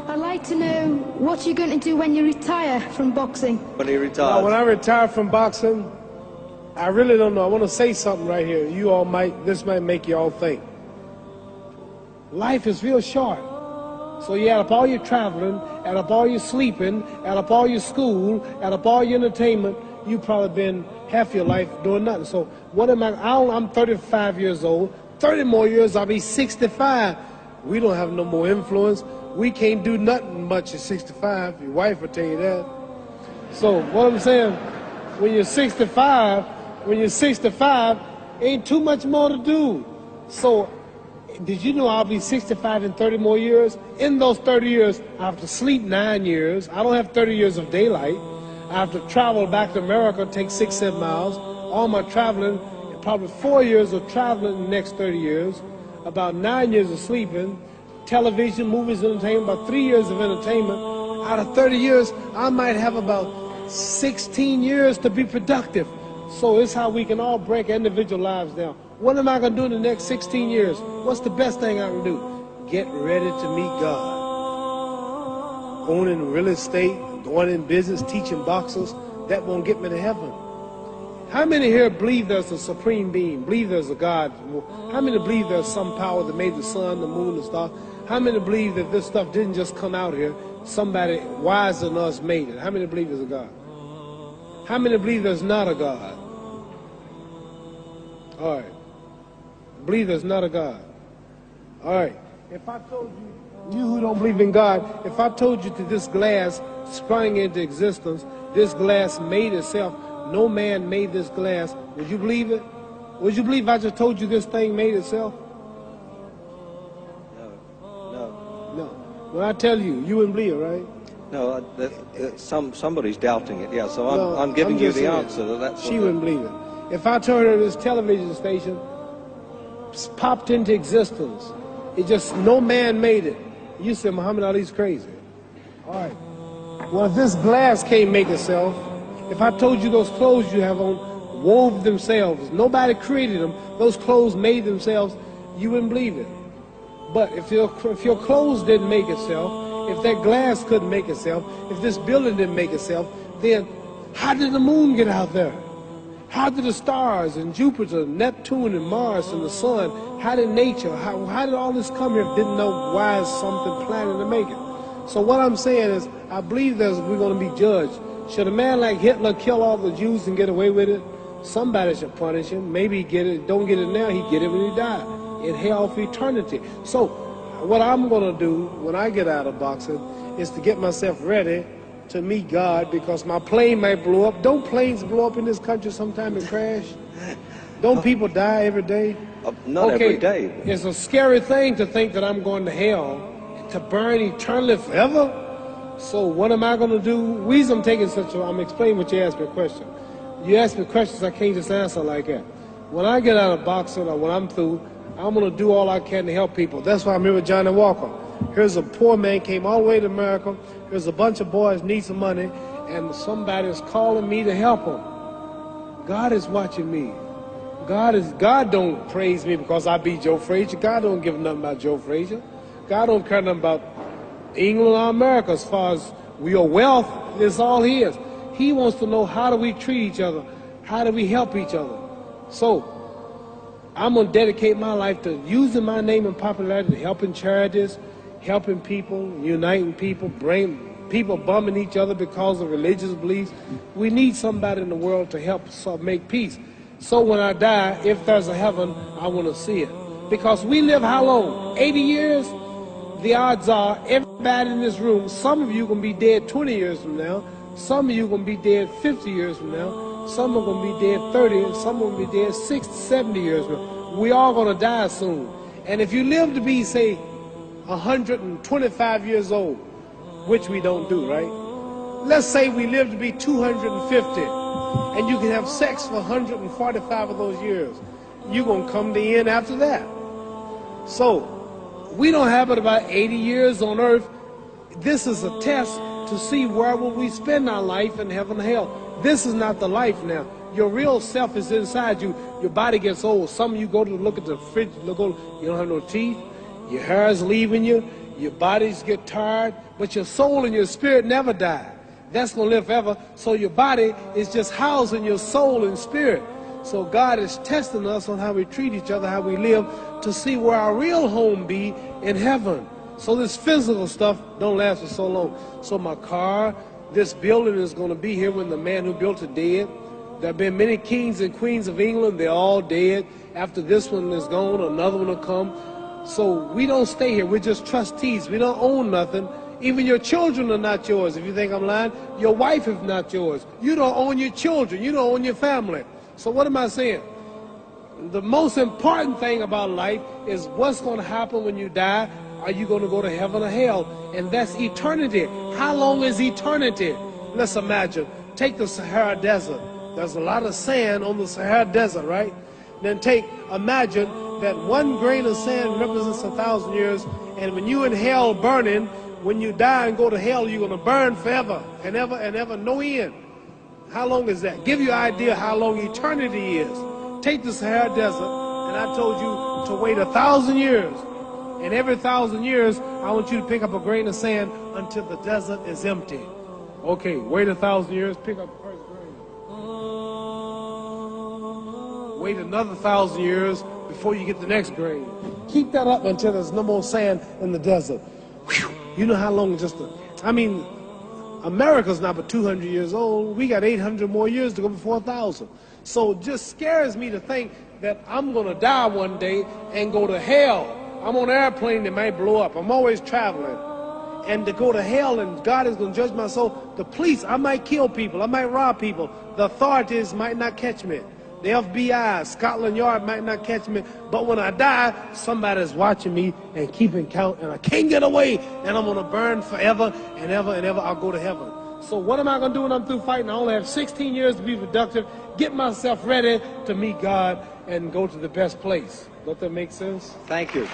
I'd like to know what you're going to do when you retire from boxing. When he retires? When I retire from boxing, I really don't know. I want to say something right here. This might make you all think. Life is real short. So you add up all your traveling, add up all your sleeping, add up all your school, add up all your entertainment, you've probably been half your life doing nothing. So what am I'm 35 years old. 30 more years, I'll be 65. We don't have no more influence. We can't do nothing much at 65. Your wife will tell you that. So what I'm saying, when you're 65, ain't too much more to do. So did you know I'll be 65 in 30 more years? In those 30 years, I have to sleep 9 years. I don't have 30 years of daylight. I have to travel back to America, take 6-7 miles. All my traveling, probably 4 years of traveling in the next 30 years, about 9 years of sleeping, television, movies, entertainment, about 3 years of entertainment. Out of 30 years, I might have about 16 years to be productive. So it's how we can all break individual lives down. What am I going to do in the next 16 years? What's the best thing I can do? Get ready to meet God. Owning real estate, going in business, teaching boxers, that won't get me to heaven. How many here believe there's a supreme being, believe there's a God? How many believe there's some power that made the sun, the moon, the stars? How many believe that this stuff didn't just come out here? Somebody wiser than us made it. How many believe there's a God? How many believe there's not a God? All right. Believe there's not a God. All right. If I told you who don't believe in God, if I told you that this glass sprang into existence, this glass made itself, no man made this glass, would you believe it? Would you believe I just told you this thing made itself? No. When I tell you, you wouldn't believe it, right? No, somebody's doubting it, yeah, so I'm giving you the answer. That's she wouldn't believe it. If I told her this television station popped into existence, it just, no man made it, you said Muhammad Ali's crazy. All right. Well, if this glass can't make itself, if I told you those clothes you have on wove themselves, nobody created them, those clothes made themselves, you wouldn't believe it. But if your clothes didn't make itself, if that glass couldn't make itself, if this building didn't make itself, then how did the moon get out there? How did the stars and Jupiter, Neptune and Mars and the sun, how did nature, how did all this come here if didn't know why is something planning to make it? So what I'm saying is, I believe we're going to be judged. Should a man like Hitler kill all the Jews and get away with it? Somebody should punish him. Maybe he get it, don't get it now, he get it when he died. In hell for eternity. So what I'm going to do when I get out of boxing is to get myself ready to meet God, because my plane might blow up. Don't planes blow up in this country sometime and crash? Don't people die every day? Not every day. It's a scary thing to think that I'm going to hell to burn eternally forever. So what am I going to do? The reason I'm explaining what you asked me a question. You ask me questions I can't just answer like that. When I get out of boxing or when I'm through, I'm going to do all I can to help people. That's why I'm here with Johnny Walker. Here's a poor man, came all the way to America. Here's a bunch of boys need some money, and somebody is calling me to help them. God is watching me. God don't praise me because I beat Joe Frazier. God don't give nothing about Joe Frazier. God don't care nothing about England or America as far as your wealth. It's all his. He wants to know, how do we treat each other? How do we help each other? So I'm going to dedicate my life to using my name and popularity, helping charities, helping people, uniting people, bring people bumming each other because of religious beliefs. We need somebody in the world to help make peace. So when I die, if there's a heaven, I want to see it. Because we live how long? 80 years? The odds are everybody in this room, some of you are going to be dead 20 years from now, some of you are going to be dead 50 years from now, some are going to be dead 30, and some are going to be dead 60, 70 years from now. We all going to die soon. And if you live to be, say, 125 years old, which we don't do, right? Let's say we live to be 250, and you can have sex for 145 of those years. You're going to come to the end after that. So we don't have but about 80 years on earth. This is a test to see where will we spend our life in heaven and hell. This is not the life now. Your real self is inside you. Your body gets old. Some of you go to look at the fridge, you don't have no teeth. Your hair is leaving you. Your bodies get tired, but your soul and your spirit never die. That's going to live forever. So your body is just housing your soul and spirit. So God is testing us on how we treat each other, how we live, to see where our real home be in heaven. So this physical stuff don't last for so long. So my car, this building is going to be here when the man who built it dead. There have been many kings and queens of England. They're all dead. After this one is gone, another one will come. So we don't stay here. We're just trustees. We don't own nothing. Even your children are not yours. If you think I'm lying, your wife is not yours. You don't own your children. You don't own your family. So what am I saying? The most important thing about life is what's going to happen when you die. Are you going to go to heaven or hell? And that's eternity. How long is eternity? Let's imagine. Take the Sahara Desert. There's a lot of sand on the Sahara Desert, right? Then imagine that one grain of sand represents 1,000 years, and when you're in hell burning, when you die and go to hell, you're going to burn forever and ever, no end. How long is that? Give you an idea how long eternity is. Take the Sahara Desert, and I told you to wait 1,000 years. And every 1,000 years, I want you to pick up a grain of sand until the desert is empty. Okay, wait 1,000 years, pick up the first grain. Wait another 1,000 years before you get the next grain. Keep that up until there's no more sand in the desert. Whew. You know how long America's not but 200 years old. We got 800 more years to go before 1,000. So it just scares me to think that I'm going to die one day and go to hell. I'm on an airplane that might blow up. I'm always traveling. And to go to hell and God is going to judge my soul. The police, I might kill people. I might rob people. The authorities might not catch me. The FBI, Scotland Yard might not catch me. But when I die, somebody's watching me and keeping count. And I can't get away. And I'm going to burn forever and ever and ever. I'll go to heaven. So what am I going to do when I'm through fighting? I only have 16 years to be productive. Get myself ready to meet God and go to the best place. Don't that make sense? Thank you.